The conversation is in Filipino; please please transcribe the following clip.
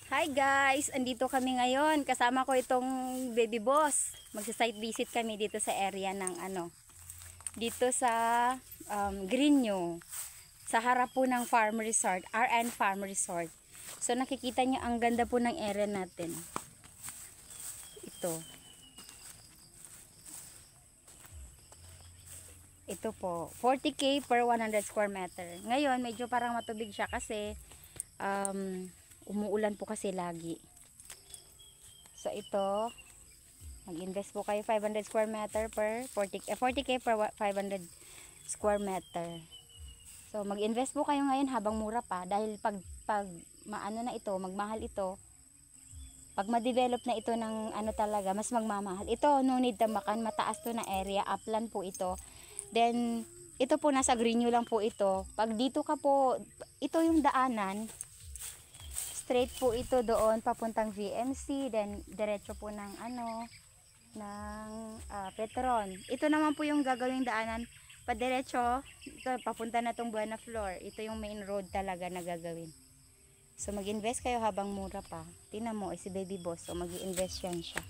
Hi guys! Andito kami ngayon. Kasama ko itong baby boss. Magsa-site visit kami dito sa area ng dito sa Greenyo. Sa harap po ng Farm Resort, RN Farm Resort. So nakikita niyo ang ganda po ng area natin. Ito. Ito po, 40k per 100 square meter. Ngayon, medyo parang matubig siya kasi umuulan po kasi lagi. So ito, mag-invest po kayo 500 square meter per 40k per 500 square meter. So mag-invest po kayo ngayon habang mura pa dahil pag maano na ito, magmahal ito. Pag ma-develop na ito ng talaga, mas magmamahal. Ito, no need tamakan, mataas to na area, upland po ito. Then ito po nasa Greenyo lang po ito. Pag dito ka po, ito yung daanan. Straight po ito doon papuntang VMC, then diretso po ng Petron. Ito naman po yung gagawing daanan padiretso, ito papunta na tong Buena Flor. Ito yung main road talaga na gagawin. So mag-invest kayo habang mura pa. Tingnan mo si baby boss, so mag-invest yan siya.